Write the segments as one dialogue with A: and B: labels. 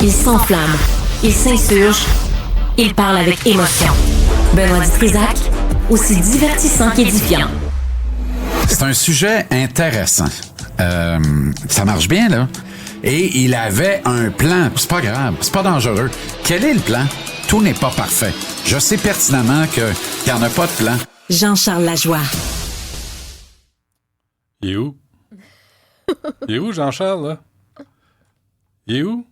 A: Il s'enflamme, il s'insurge, il parle avec émotion. Benoît Dutrisac, aussi divertissant qu'édifiant.
B: C'est un sujet intéressant. Ça marche bien, là. Et il avait un plan. C'est pas grave, c'est pas dangereux. Quel est le plan? Tout n'est pas parfait. Je sais pertinemment qu'il n'y en a pas de plan.
A: Jean-Charles Lajoie.
C: Il est où? Il est où, Jean-Charles, là? Il est où?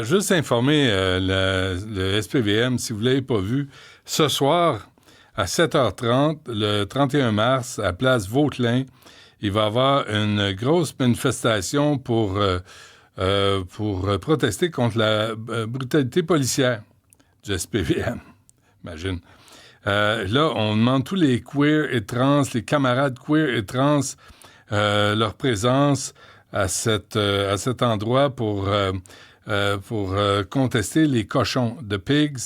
C: Juste informer le SPVM, si vous ne l'avez pas vu, ce soir, à 7h30, le 31 mars, à Place Vauquelin, il va y avoir une grosse manifestation pour protester contre la brutalité policière du SPVM. Imagine. Là, on demande tous les queers et trans, les camarades queers et trans, leur présence à cet endroit pour contester les cochons, the pigs.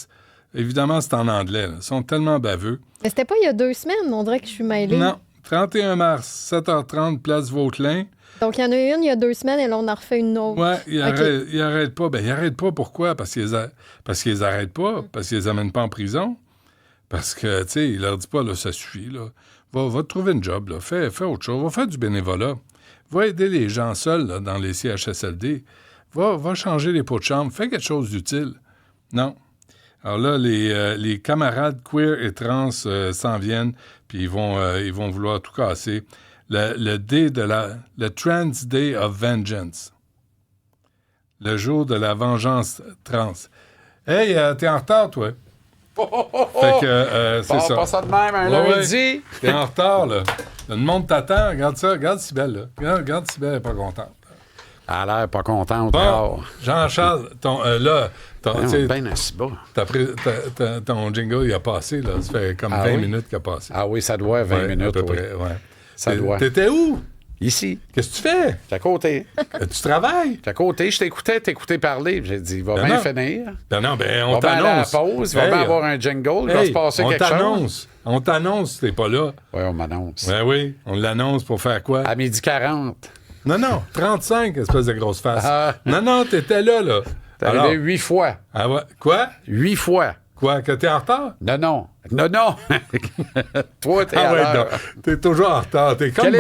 C: Évidemment, c'est en anglais. Là. Ils sont tellement baveux.
D: Mais c'était pas il y a 2 semaines, on dirait que je suis mêlée.
C: Non. 31 mars, 7h30, Place Vauquelin.
D: Donc, il y en a une il y a 2 semaines et là, on en refait une autre.
C: Oui, ils arrêtent pas. Ben, ils arrêtent pas. Pourquoi? Parce qu'ils arrêtent pas. Parce qu'ils les amènent pas en prison. Parce que, tu sais, il leur dit pas, là, ça suffit, là. Va te trouver une job, là. Fais autre chose. Va faire du bénévolat. Va aider les gens seuls, là, dans les CHSLD. Va changer les pots de chambre. Fais quelque chose d'utile. Non. Alors là, les camarades queer et trans s'en viennent, puis ils vont vouloir tout casser. Le Trans Day of Vengeance. Le jour de la vengeance trans. Hey, t'es en retard, toi? Fait que, c'est ça.
B: Pas ça de même un lundi.
C: Ouais. T'es en retard, là. Le monde t'attend. Regarde ça. Regarde Cybèle, là. Regarde Cybèle, elle est pas contente.
B: Elle a l'air pas contente.
C: Bon, Jean-Charles,
B: Ben assis bas.
C: ton jingle, il a passé, là. Ça fait comme 20 minutes qu'il a passé.
B: Ah oui, ça doit 20 minutes.
C: À peu près, ouais.
B: Ça doit.
C: T'étais où?
B: Ici.
C: Qu'est-ce que tu fais?
B: T'es à côté.
C: Tu travailles?
B: T'es à côté. Je t'écoutais parler. J'ai dit, il va bien finir.
C: Non, ben
B: On
C: on t'annonce.
B: va aller à la pause, il va bien avoir un jingle, il va se passer quelque chose.
C: On t'annonce, t'es pas là.
B: Oui, on m'annonce.
C: Ben oui, on l'annonce pour faire quoi?
B: À 12h40.
C: Non, 35, espèce de grosse face. Non, t'étais là.
B: T'es arrivé 8 fois.
C: Ah ouais. Quoi?
B: 8 fois.
C: Quoi, que t'es en retard?
B: Non. Toi, t'es à l'heure.
C: Non. T'es toujours en retard. T'es comme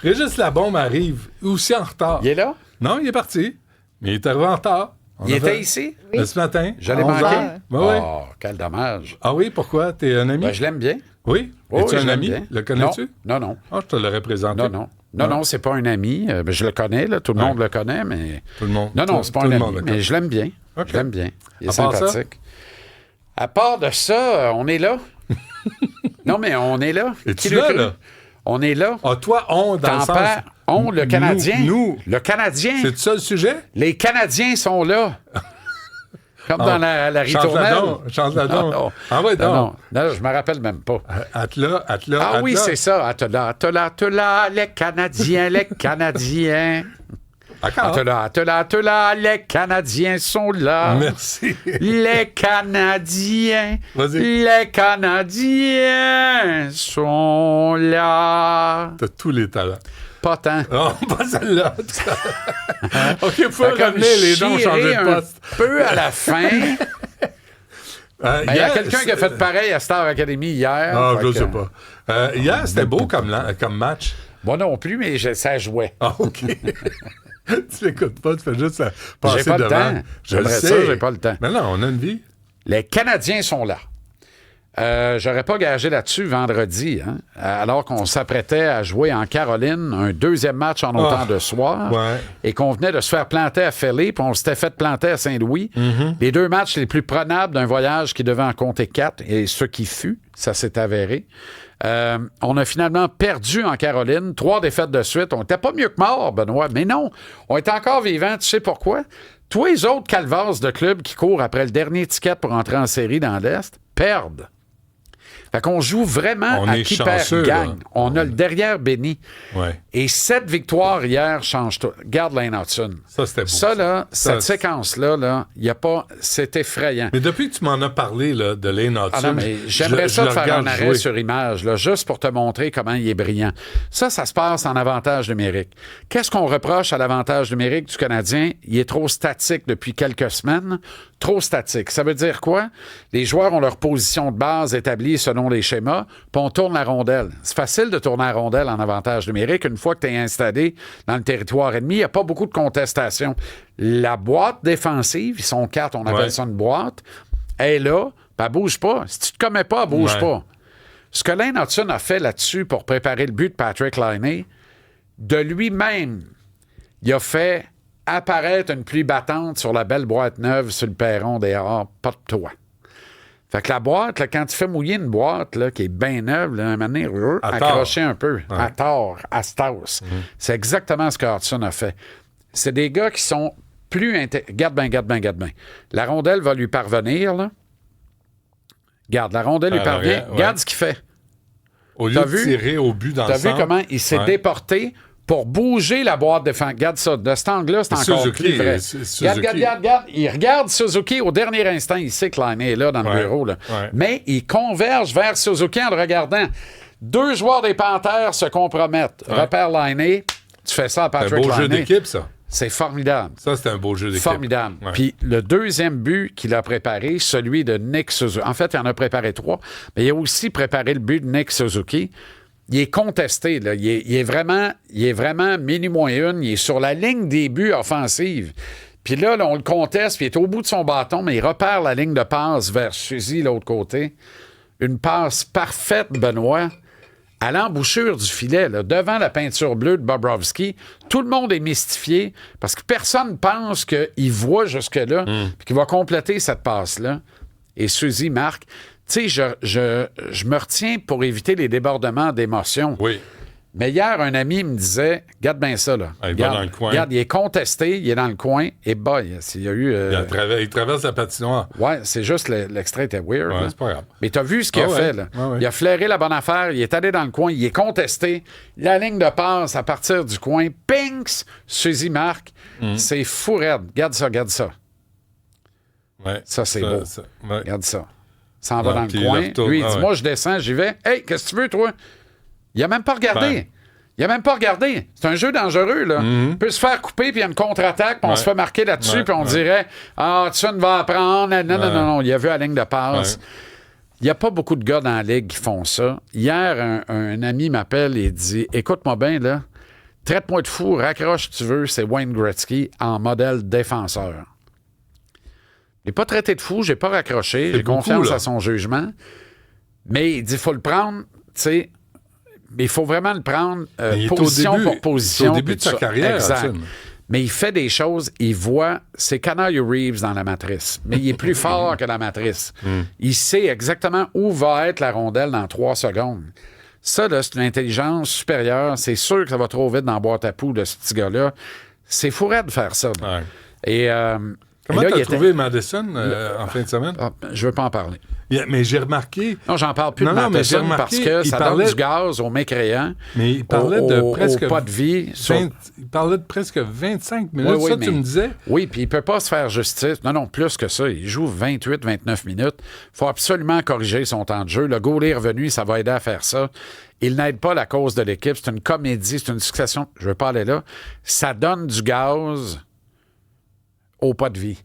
C: Régis Labombe arrive aussi en retard.
B: Il est là?
C: Non, il est parti. Mais il est arrivé en retard.
B: Il était ici?
C: Oui. Ce matin.
B: Je l'ai manqué?
C: Oui.
B: Oh, quel dommage.
C: Ah oui, pourquoi? T'es un ami?
B: Ben, je l'aime bien.
C: Oui? Es-tu un ami? Le connais-tu?
B: Non.
C: Ah, je te l'aurais présenté.
B: Non, c'est pas un ami. Je le connais, là. Tout le monde le connaît, mais...
C: Tout le monde.
B: Non, c'est pas un ami, mais je l'aime bien.
C: Okay.
B: Je l'aime bien. Il est sympathique. À part de ça, on est là. Non, mais on est là.
C: Es-tu là?
B: On est là.
C: Ah, toi, on, dans le sens...
B: On, le Canadien.
C: Nous.
B: Le Canadien.
C: C'est ça le sujet?
B: Les Canadiens sont là. Comme dans la ritournelle.
C: Chante-la-donc.
B: Non.
C: Ah ouais,
B: non, je me rappelle même pas.
C: Atla.
B: Ah oui, c'est ça. Atla, les Canadiens, les Canadiens. Atla, les Canadiens sont là.
C: Merci.
B: Les Canadiens.
C: Vas-y.
B: Les Canadiens sont là.
C: T'as tous les talents.
B: Pas tant.
C: Non, pas celle-là. OK, il faut ramener les gens changer de poste.
B: Un peu à la fin. Il y a quelqu'un qui a fait pareil à Star Academy hier.
C: Ah, je sais pas. Hier, c'était beau comme match.
B: Moi non plus, mais ça jouait.
C: Ah, OK. Tu l'écoutes pas, tu fais juste passer
B: j'ai pas
C: devant.
B: Le temps.
C: Je le sais.
B: Ça, j'ai pas le temps.
C: Mais non, on a une vie.
B: Les Canadiens sont là. J'aurais pas gagé là-dessus vendredi, hein, alors qu'on s'apprêtait à jouer en Caroline, un deuxième match en autant de soir, et qu'on venait de se faire planter à Philly, puis on s'était fait planter à Saint-Louis. Les 2 matchs les plus prenables d'un voyage qui devait en compter 4, et ce qui fut, ça s'est avéré. On a finalement perdu en Caroline, 3 défaites de suite. On n'était pas mieux que mort, Benoît, mais non, on était encore vivants. Tu sais pourquoi? Tous les autres calvasses de clubs qui courent après le dernier ticket pour entrer en série dans l'Est perdent. Fait qu'on joue vraiment à qui perd gagne. On a le derrière béni.
C: Ouais.
B: Et 7 victoires hier changent tout. Garde Lane Hudson.
C: Ça, c'était beau.
B: Ça, là, cette séquence-là, là, il n'y a pas... C'est effrayant.
C: Mais depuis que tu m'en as parlé là, de Lane Hudson...
B: Ah non, mais j'aimerais ça te faire un arrêt sur image, là, juste pour te montrer comment il est brillant. Ça se passe en avantage numérique. Qu'est-ce qu'on reproche à l'avantage numérique du Canadien? Il est trop statique depuis quelques semaines. Trop statique. Ça veut dire quoi? Les joueurs ont leur position de base établie selon les schémas, puis on tourne la rondelle. C'est facile de tourner la rondelle en avantage numérique. Une fois que tu es installé dans le territoire ennemi, il n'y a pas beaucoup de contestation. La boîte défensive, ils sont 4, on appelle ça une boîte, elle est là, puis elle bouge pas. Si tu te commets pas, elle bouge pas. Ce que Lane Hudson a fait là-dessus pour préparer le but de Patrick Laine, de lui-même, il a fait apparaître une pluie battante sur la belle boîte neuve sur le perron des Arts, pas de toit. Fait que la boîte, là, quand tu fais mouiller une boîte là, qui est bien neuve, là, à un moment donné, accrocher un peu, à tort, à Staus. C'est exactement ce que Hudson a fait. C'est des gars qui sont plus... Garde bien. La rondelle va lui parvenir, là. Garde, la rondelle lui parvient. Regarde ce qu'il fait.
C: Au lieu de tirer au but dans le centre.
B: T'as vu comment il s'est déporté pour bouger la boîte de défense. Regarde ça. De cet angle-là, c'est encore
C: Suzuki,
B: plus vrai. Regarde. Il regarde Suzuki au dernier instant. Il sait que Laine est là dans le bureau. Là. Mais il converge vers Suzuki en le regardant. 2 joueurs des Panthères se compromettent. Repère Laine. Tu fais ça à Patrick Laine.
C: C'est un beau jeu d'équipe, ça.
B: C'est formidable.
C: Ça, c'est un beau jeu d'équipe.
B: Formidable. Puis le deuxième but qu'il a préparé, celui de Nick Suzuki. En fait, il en a préparé 3, mais il a aussi préparé le but de Nick Suzuki. Il est contesté. Là. Il est vraiment -1. Il est sur la ligne des buts offensives. Puis là, on le conteste, puis il est au bout de son bâton, mais il repère la ligne de passe vers Suzy, l'autre côté. Une passe parfaite, Benoît, à l'embouchure du filet, là, devant la peinture bleue de Bobrovsky. Tout le monde est mystifié parce que personne ne pense qu'il voit jusque-là puis qu'il va compléter cette passe-là. Et Suzy marque. Tu sais, je me retiens pour éviter les débordements d'émotions.
C: Oui.
B: Mais hier, un ami me disait, regarde bien ça, là.
C: Il va dans le coin.
B: Regarde, il est contesté, il est dans le coin, et boy, il y a eu...
C: Il traverse la patinoire.
B: Ouais, c'est juste, l'extrait était weird.
C: Ouais, c'est pas grave.
B: Mais t'as vu ce qu'il a fait, là.
C: Ouais.
B: Il a flairé la bonne affaire, il est allé dans le coin, il est contesté. La ligne de passe à partir du coin, pinks, Suzy marque. C'est fou raide. Regarde ça.
C: Ouais.
B: Ça, c'est beau. Regarde ça. S'en va dans le coin. Lui, il dit, moi, je descends, j'y vais. Hey, qu'est-ce que tu veux, toi? Il a même pas regardé. C'est un jeu dangereux, là. Il peut se faire couper, puis il y a une contre-attaque, puis on se fait marquer là-dessus, puis on dirait « Ah, tu ne vas apprendre. » Non. Il a vu la ligne de passe. Il n'y a pas beaucoup de gars dans la ligue qui font ça. Hier, un ami m'appelle et dit « Écoute-moi bien, là. Traite-moi de fou, raccroche si tu veux. C'est Wayne Gretzky en modèle défenseur. » Je l'ai pas traité de fou, j'ai pas raccroché. J'ai confiance à son jugement. Mais il dit « Faut le prendre, tu sais... » Mais il faut vraiment le prendre position pour position.
C: Au début de sa carrière.
B: Exact. Mais il fait des choses, il voit, c'est Keanu Reeves dans la matrice, mais il est plus fort que la matrice. Il sait exactement où va être la rondelle dans 3 secondes. Ça, là, c'est une intelligence supérieure. C'est sûr que ça va trop vite dans la boîte à poux de ce petit gars-là. C'est fourré de faire ça.
C: Ouais.
B: Et,
C: comment t'as trouvé Madison en fin de semaine?
B: Je veux pas en parler.
C: Mais j'ai remarqué...
B: Non, j'en parle plus de Matheson parce que ça donne du gaz aux mécréants.
C: Mais il parlait de presque...
B: pas de vie.
C: Il parlait de presque 25 minutes. Oui, ça, tu me disais?
B: Oui, puis il peut pas se faire justice. Non, plus que ça. Il joue 28-29 minutes. Il faut absolument corriger son temps de jeu. Le goal est revenu, ça va aider à faire ça. Il n'aide pas la cause de l'équipe. C'est une comédie, c'est une succession. Je veux pas aller là. Ça donne du gaz au pas de vie.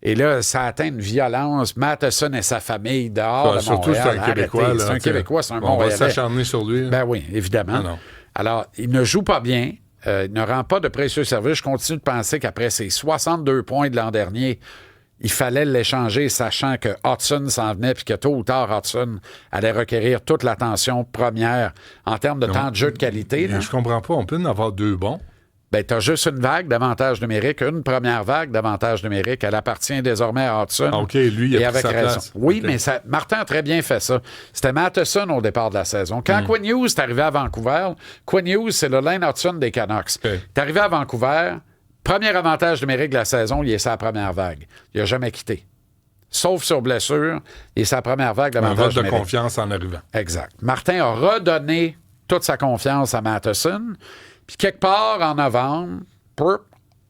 B: Et là, ça atteint une violence. Matheson et sa famille dehors de
C: surtout,
B: Montréal.
C: c'est un Québécois.
B: C'est un Québécois, c'est un Montréalais.
C: On va s'acharner sur lui.
B: Ben oui, évidemment.
C: Non.
B: Alors, il ne joue pas bien. Il ne rend pas de précieux services. Je continue de penser qu'après ses 62 points de l'an dernier, il fallait l'échanger, sachant que Hudson s'en venait puis que tôt ou tard, Hudson allait requérir toute l'attention première en termes de temps de jeu de qualité.
C: Je comprends pas. On peut en avoir 2 bons.
B: Ben, tu as juste une vague d'avantage numérique, une première vague d'avantage numérique. Elle appartient désormais à Hudson.
C: OK, lui, il a pris sa place.
B: Oui, mais Martin a très bien fait ça. C'était Matheson au départ de la saison. Quand Quinn Hughes est arrivé à Vancouver, Quinn Hughes, c'est le Lane Hudson des Canucks. Il est arrivé à Vancouver, premier avantage numérique de la saison, il est sa première vague. Il n'a jamais quitté. sauf sur blessure, et sa première vague d'avantage
C: numérique. Un vote de
B: numérique.
C: confiance en arrivant.
B: Exact. Martin a redonné toute sa confiance à Matheson. Puis quelque part en novembre,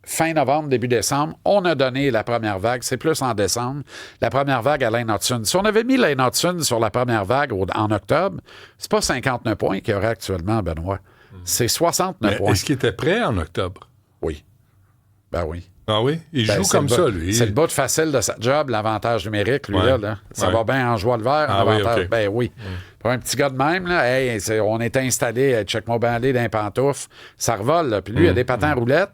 B: fin novembre, début décembre, on a donné la première vague. C'est plus en décembre. La première vague à Lane Hutson. Si on avait mis Lane Hutson sur la première vague en octobre, c'est pas 59 points qu'il y aurait actuellement, Benoît. C'est 69 points.
C: Est-ce qu'il était prêt en octobre?
B: Oui. Ben oui.
C: Ah oui? Il joue comme ça, lui.
B: C'est le bout facile de sa job, l'avantage numérique, lui, là. Ça va bien en joie le vert.
C: Ah oui, OK.
B: Ben oui. Pour un petit gars de même, là, hey, on est installé, check-moi bien aller dans les pantoufles, ça revole, là. Puis lui, il a des patins à roulettes,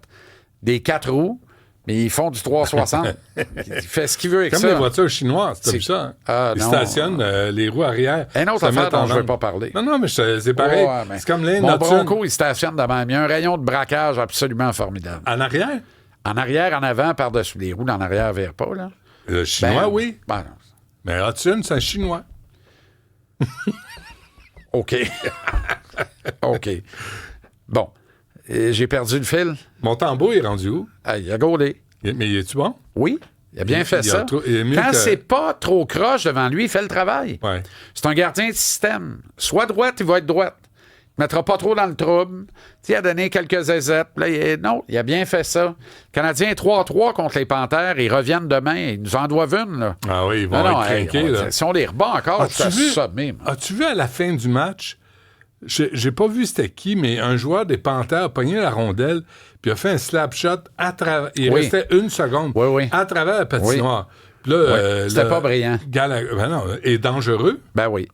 B: des 4 roues, mais ils font du 360. Il fait ce qu'il veut avec
C: comme
B: ça.
C: Comme les voitures chinoises, t'as vu ça? Hein? Ils stationnent les roues arrière.
B: Une autre affaire dont je ne veux pas parler.
C: Non, mais c'est pareil. Ouais, c'est comme les
B: Mon Bronco, il stationne de même. Il y a un rayon de braquage absolument formidable.
C: En arrière?
B: En arrière, en avant, par-dessus les roues, en arrière, ne vire pas, là.
C: Le chinois, oui.
B: Ben non.
C: Mais Hudson, c'est un chinois.
B: OK. OK. Bon. J'ai perdu le fil.
C: Mon tambour est rendu où?
B: Ah, il a gaulé.
C: Mais il est-tu bon?
B: Oui. Il a bien fait ça. Quand c'est pas trop croche devant lui, il fait le travail.
C: Ouais.
B: C'est un gardien de système. Soit droite, il va être droite. Il ne mettra pas trop dans le trouble. Il a donné quelques aisettes. Là, non, il a bien fait ça. Le Canadien est 3-3 contre les Panthères. Ils reviennent demain. Ils nous en doivent une. Là.
C: Ah oui, ils vont être craqués. Là.
B: Si on les rebat encore, je suis assommé.
C: As-tu vu à la fin du match, j'ai pas vu c'était qui, mais un joueur des Panthères a pogné la rondelle puis a fait un slap shot à travers. Il restait 1 seconde à travers la patinoire. Puis là,
B: c'était pas brillant.
C: Ben non, et dangereux.
B: Ben oui.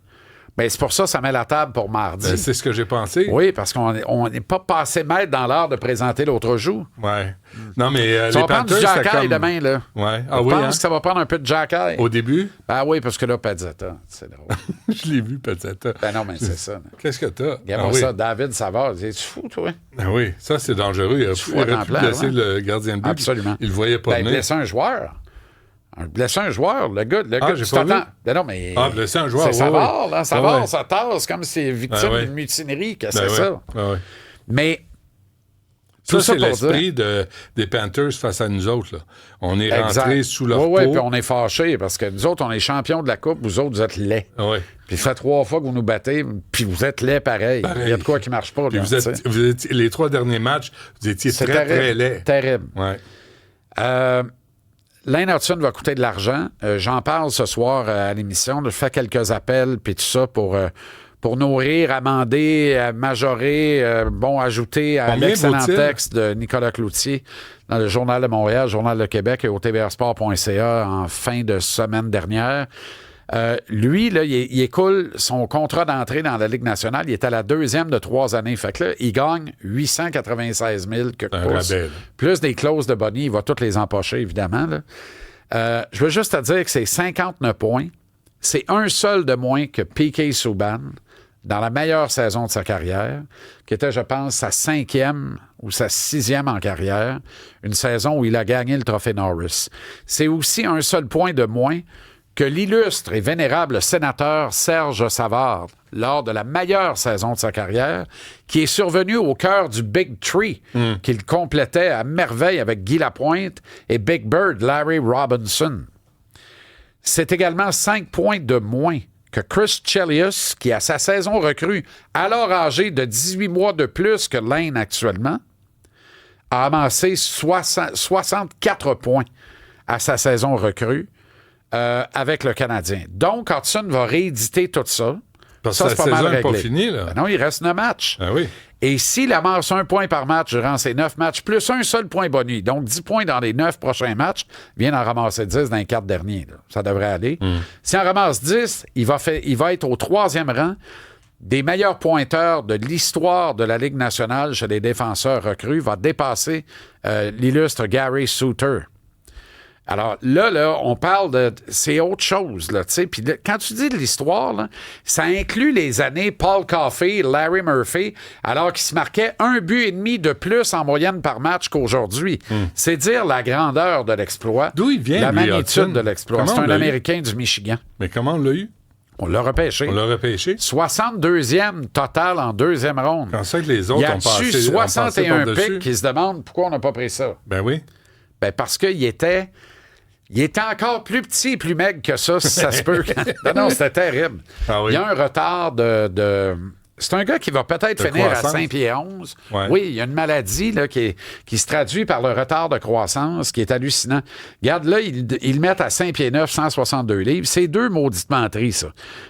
B: Bien, c'est pour ça met la table pour mardi.
C: Ben, c'est ce que j'ai pensé.
B: Oui, parce qu'on n'est pas passé maître dans l'art de présenter l'autre jour.
C: Oui. Non, mais
B: ça
C: les
B: va prendre du Jack-Eye demain, là.
C: Oui.
B: Ah oui, pense que ça va prendre un peu de Jack-Eye.
C: Au début?
B: Ben oui, parce que là, Pezzetta, c'est drôle.
C: Je l'ai vu, Pezzetta.
B: Ben non, mais c'est ça.
C: Qu'est-ce que t'as?
B: Regarde ça, David Savard. Tu fou, toi?
C: Ben oui, ça, c'est dangereux. Il aurait pu blesser le gardien de but.
B: Absolument.
C: Il le voyait pas venir.
B: Blesser un joueur. Blesser un joueur, le gars,
C: j'ai pas vu.
B: Ben non, mais.
C: Blesser un joueur,
B: c'est Savard, là. Savard,
C: ça
B: tasse comme si c'est victime d'une mutinerie, que c'est ça.
C: Mais. Ça, c'est l'esprit des Panthers face à nous autres. Là. On est rentrés sous leur peau.
B: Oui, puis on est fâchés parce que nous autres, on est champions de la Coupe, vous autres, vous êtes laids. Puis ça fait 3 fois que vous nous battez, puis vous êtes laids pareil. Il y a de quoi qui ne marche pas. Là,
C: vous étiez, les 3 derniers matchs, vous étiez très, très laids.
B: Terrible.
C: Ouais.
B: Lane Hutson va coûter de l'argent. J'en parle ce soir à l'émission. Je fais quelques appels, puis tout ça pour nourrir, amender, majorer, ajouter à l'excellent texte de Nicolas Cloutier dans le Journal de Montréal, Journal de Québec et au tvrsport.ca en fin de semaine dernière. Lui, là, il écoule son contrat d'entrée dans la Ligue nationale. Il est à la 2e de 3 années. Fait que là, il gagne 896 000 plus des clauses de Bonnie. Il va toutes les empocher, évidemment. Là. Je veux juste te dire que c'est 59 points. C'est un seul de moins que P.K. Subban dans la meilleure saison de sa carrière, qui était, je pense, sa 5e ou sa 6e en carrière. Une saison où il a gagné le trophée Norris. C'est aussi un seul point de moins que l'illustre et vénérable sénateur Serge Savard, lors de la meilleure saison de sa carrière, qui est survenu au cœur du Big Tree, qu'il complétait à merveille avec Guy Lapointe et Big Bird Larry Robinson. C'est également 5 points de moins que Chris Chelios, qui, à sa saison recrue, alors âgé de 18 mois de plus que Lane actuellement, a amassé 64 points à sa saison recrue. Avec le Canadien. Donc, Hudson va rééditer tout ça.
C: Parce que la saison n'est pas finie, là.
B: Ben non, il reste 9 matchs.
C: Ah oui.
B: Et s'il amasse 1 point par match durant ces 9 matchs, plus un seul point bonus, donc 10 points dans les 9 prochains matchs, il vient d'en ramasser 10 dans les 4 derniers. Là. Ça devrait aller. S'il en ramasse 10, il va être au 3e rang des meilleurs pointeurs de l'histoire de la Ligue nationale chez les défenseurs recrues, va dépasser l'illustre Gary Suter. Alors là, on parle de... C'est autre chose, là, tu sais. Puis quand tu dis de l'histoire, là, ça inclut les années Paul Coffey, Larry Murphy, alors qu'ils se marquaient 1,5 but de plus en moyenne par match qu'aujourd'hui. C'est dire la grandeur de l'exploit.
C: D'où il vient,
B: la magnitude de l'exploit. C'est un Américain du Michigan.
C: Mais comment on l'a eu?
B: On l'a repêché. 62e total en 2e ronde.
C: Quand ça que les autres ont passé...
B: Il y a 61 pics qui se demandent pourquoi on n'a pas pris ça.
C: Ben oui.
B: Ben parce qu'il était... Il était encore plus petit et plus maigre que ça, si ça se peut. Non, c'était terrible.
C: Ah oui.
B: Il y a un retard de... C'est un gars qui va peut-être finir
C: croissance.
B: à 5 pieds 11.
C: Ouais.
B: Oui, il y a une maladie là, qui se traduit par le retard de croissance, qui est hallucinant. Regarde, là, ils le mettent à 5 pieds 9, 162 livres. C'est 2 maudites menteries, ça.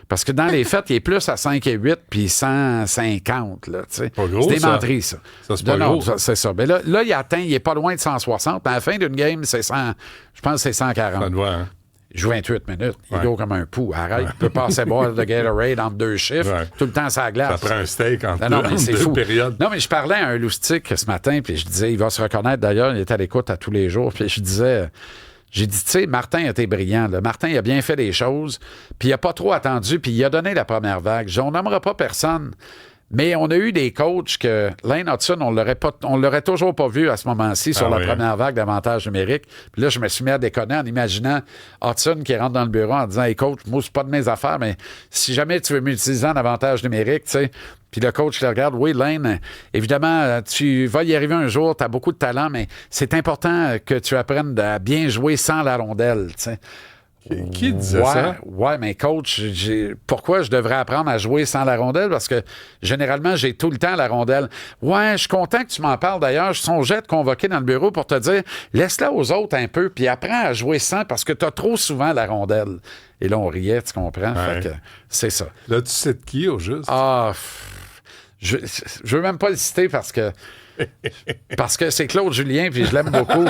B: Parce que dans les fêtes, il est plus à 5 et 8 puis 150. Là, c'est des menteries, ça.
C: Ça, c'est pas gros.
B: C'est ça. Mais là, il est pas loin de 160. À la fin d'une game, c'est 100. Je pense que c'est 140.
C: Ça te voit, hein?
B: Il joue 28 minutes. Il
C: Ouais.
B: go comme un pou. Arrête. Il peut passer boire de Gatorade entre 2 chiffres.
C: Ouais.
B: Tout le temps sur la glace.
C: Ça prend un steak entre
B: Non, mais c'est
C: 2
B: fou.
C: périodes.
B: Non, mais je parlais à un loustic ce matin, puis je disais, il va se reconnaître d'ailleurs, il est à l'écoute à tous les jours, puis je disais, j'ai dit, tu sais, Martin a été brillant. Là. Martin, il a bien fait les choses, puis il n'a pas trop attendu, puis il a donné la première vague. On n'aimera pas personne. Mais on a eu des coachs que Lane Hudson, on l'aurait toujours pas vu à ce moment-ci sur la première vague d'avantage numérique. Puis là, je me suis mis à déconner en imaginant Hudson qui rentre dans le bureau en disant « Hey coach, moi, c'est pas de mes affaires, mais si jamais tu veux m'utiliser en avantage numérique, tu sais... » Puis le coach le regarde, oui, Lane, évidemment, tu vas y arriver un jour, tu as beaucoup de talent, mais c'est important que tu apprennes à bien jouer sans la rondelle, tu sais.
C: Qui disait ça?
B: Ouais, mais coach, pourquoi je devrais apprendre à jouer sans la rondelle? Parce que généralement, j'ai tout le temps la rondelle. Ouais, je suis content que tu m'en parles d'ailleurs. Je songeais de convoquer dans le bureau pour te dire, laisse-la aux autres un peu, puis apprends à jouer sans parce que tu as trop souvent la rondelle. Et là, on riait, tu comprends?
C: Ouais.
B: Fait que c'est ça.
C: Là, tu sais de qui, au juste?
B: Ah, je veux même pas le citer parce que c'est Claude Julien, puis je l'aime beaucoup.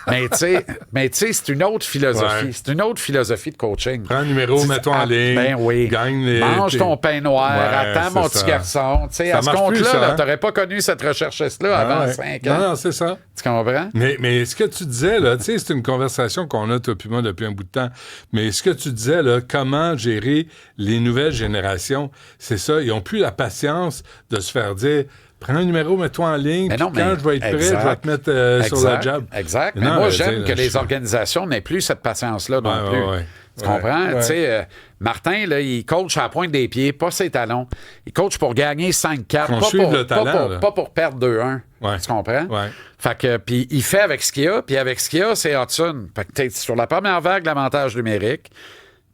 B: Mais tu sais, c'est une autre philosophie.
C: Ouais.
B: C'est une autre philosophie de coaching.
C: Prends un numéro, mets-toi en ligne.
B: Ben oui.
C: Gagne les...
B: Mange ton pain noir,
C: Ouais,
B: attends mon
C: c'est
B: petit
C: ça.
B: garçon. Tu sais,
C: Ça
B: à ce
C: marche plus,
B: compte-là,
C: ça, hein?
B: tu n'aurais pas connu cette recherchiste-là avant 5 ans.
C: Non, c'est ça.
B: Tu comprends?
C: Mais ce que tu disais, là, tu sais, c'est une conversation qu'on a, toi puis moi, depuis un bout de temps. Mais ce que tu disais, là, comment gérer les nouvelles générations, c'est ça. Ils n'ont plus la patience de se faire dire... Prends un numéro, mets-toi en ligne, puis quand je vais être prêt, je vais te mettre sur la job.
B: Exact. Mais
C: Non,
B: moi,
C: je
B: j'aime
C: veux
B: que
C: dire,
B: les organisations n'aient plus cette patience-là non plus.
C: Ouais.
B: Tu comprends?
C: Ouais.
B: Tu sais, Martin, là, il coach à la pointe des pieds, pas ses talons. Il coach pour gagner 5-4, pas pour perdre 2-1.
C: Ouais.
B: Tu comprends?
C: Ouais.
B: Fait que, puis il fait avec ce qu'il a, puis avec ce qu'il a, c'est Hudson. Fait que t'es sur la première vague, l'avantage numérique.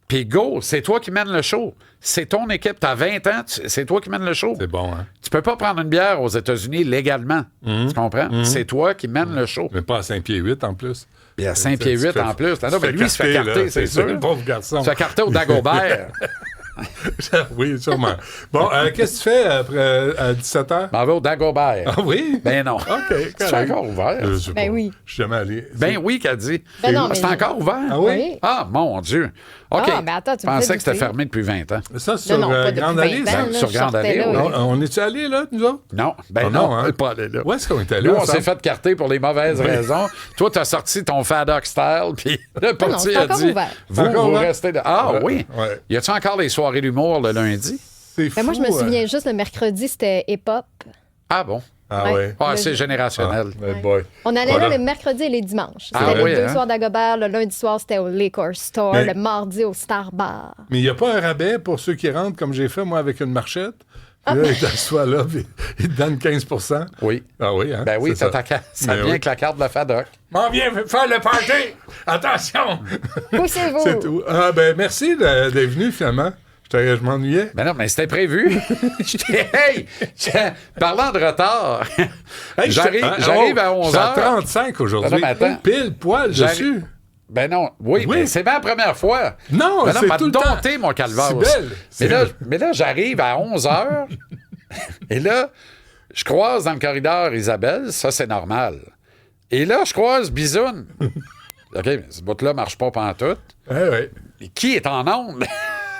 B: Puis go, c'est toi qui mènes le show. C'est ton équipe. T'as 20 ans, c'est toi qui mènes le show.
C: C'est bon, hein?
B: Tu peux pas prendre une bière aux États-Unis légalement. Tu comprends? C'est toi qui mènes le show.
C: Mais pas à 5 pieds 8 en plus.
B: Puis à 5 pieds 8 en plus. Non, mais lui, il se fait carter, c'est sûr.
C: Le pauvre garçon.
B: Il se fait carter au Dagobert.
C: Oui, sûrement. Bon, qu'est-ce que tu fais après à 17h?
B: M'en vais au Dagobert.
C: Ah oui?
B: Ben non.
C: OK,
B: C'est encore ouvert.
C: Je sais
D: Ben
C: pas.
D: oui.
C: Je suis jamais allé.
B: Ben oui, qu'a dit.
D: Ben non,
B: C'est
D: mais-
B: encore ouvert?
C: Ah oui?
D: Oui.
B: Ah, mon Dieu. OK.
D: Ah, ben attends, tu me
B: Je
D: fais
B: pensais que c'était
D: douter.
B: fermé depuis 20 ans.
C: Ça, sur
D: Non, pas depuis
C: Grande
D: 20
C: Allée,
D: ans,
C: ça?
D: là,
B: sur
D: je
B: Grande
D: sortais
B: Allée,
D: là,
B: oui.
D: oui.
C: On est-tu allés, là, nous autres?
B: Non, ben
C: Ah
B: non,
C: non, hein?
B: on n'est pas allé là.
C: Où est-ce qu'on est allé?
B: Nous, on
C: ensemble?
B: s'est fait carter pour les mauvaises raisons. Toi, t'as sorti ton Fadoc style, puis le portier
D: c'est
B: a
D: encore
B: dit
D: ouvert.
B: vous,
C: C'est encore
B: vous
C: ouvert?
B: restez là. Ah oui.
C: Ouais.
B: Y a-tu encore les soirées d'humour le lundi?
C: C'est fou.
D: Ben, moi, je me souviens juste, le mercredi, c'était hip-hop.
B: Ah bon?
C: Ah
D: Ouais.
C: ouais.
B: Ah,
D: Le-
B: c'est générationnel.
C: Mais boy.
D: On allait
C: Voilà.
D: là le mercredi et les dimanches.
B: Ah
D: C'était
B: oui,
D: les 2
B: hein?
D: soirs d'Agobert. Le lundi soir, c'était au Liquor Store.
C: Mais-
D: Le mardi, au Star Bar.
C: Mais il n'y a pas un rabais pour ceux qui rentrent, comme j'ai fait, moi, avec une marchette? Puis là, il t'assoit là, puis il te donne 15
B: Oui.
C: Ah oui, hein?
B: Ben oui,
C: c'est
B: t'as ta carte. Ça
C: Ben
B: vient
C: oui.
B: avec la carte de la Fadoc.
C: M'en viens faire le party! Attention!
D: Poussez-vous!
C: C'est tout. Ah, ben merci d'être venu, finalement. Je m'ennuyais.
B: Ben non, mais c'était prévu. Hey! Parlant de retard,
C: Hey,
B: j'arrive à
C: j'étais
B: 11h.
C: à 35 aujourd'hui.
B: Ben non, mais attends.
C: Pile poil dessus.
B: Ben non, oui,
C: Oui.
B: mais c'est ma première fois.
C: Non,
B: ben
C: c'est
B: pas
C: tout le temps.
B: dompté, mon calvaire.
C: C'est belle.
B: Mais là, j'arrive à 11h. Et là, je croise dans le corridor Isabelle. Ça, c'est normal. Et là, je croise Bisoune. OK, mais ce bout-là marche pas pantoute.
C: Ouais.
B: Et qui est en onde?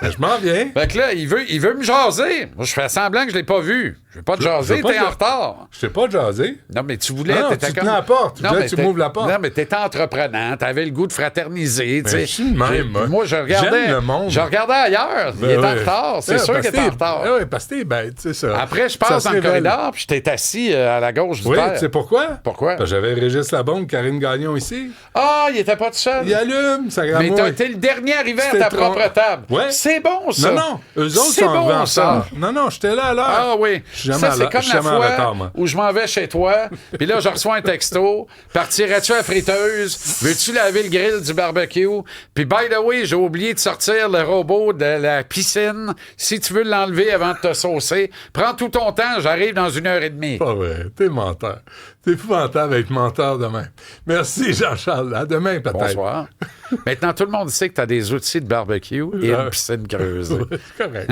C: Ben, je m'en viens.
B: Fait que là, il veut me jaser. Moi, je fais semblant que je l'ai pas vu. Je veux pas te jaser,
C: veux pas
B: t'es
C: te-
B: en retard.
C: Je t'ai pas jasé.
B: Non, mais tu voulais...
C: Non,
B: t'étais
C: tu tenais la porte. Tu voulais que tu
B: t'es-
C: m'ouvres la porte.
B: Non, mais t'étais entreprenant. T'avais le goût de fraterniser. tu sais.
C: je suis de même, moi.
B: Moi, je regardais...
C: J'aime le monde.
B: Je regardais ailleurs. Il
C: Ben
B: est en
C: ouais.
B: retard. C'est sûr qu'il est en retard.
C: Oui, parce que t'es bête, c'est ça.
B: Après, je
C: Ça
B: passe
C: se
B: dans le
C: révèle.
B: corridor, puis je t'ai assis à la gauche du
C: Oui,
B: père.
C: tu sais pourquoi?
B: Pourquoi?
C: Parce que j'avais Régis Labombe, Karine Gagnon ici.
B: Ah, il était pas tout seul.
C: Il allume, ça
B: Mais
C: gramouille.
B: t'es le dernier arrivé à
C: C'était
B: ta
C: trop-
B: propre table.
C: Ouais.
B: C'est bon, ça.
C: Non, eux autres
B: C'est
C: sont arrivés
B: bon,
C: en
B: ça.
C: retard. Non, j'étais là à l'heure.
B: Ah oui.
C: suis
B: Ça, c'est comme la
C: jamais en
B: fois
C: retard, moi.
B: où je m'en vais chez toi, puis là, je reçois un texto. Partirais-tu à la friteuse? Veux-tu laver le grill du barbecue? Puis, by the way, j'ai oublié de sortir le robot de la piscine. Si tu veux l'enlever avant de te saucer, prends tout ton temps, j'arrive dans 1h30.
C: Pas vrai, t'es menteur. T'es épouvantable d'être menteur demain. Merci, Jean-Charles. À demain, peut-être.
B: Bonsoir. Maintenant, tout le monde sait que tu as des outils de barbecue et une piscine creusée.
C: C'est correct.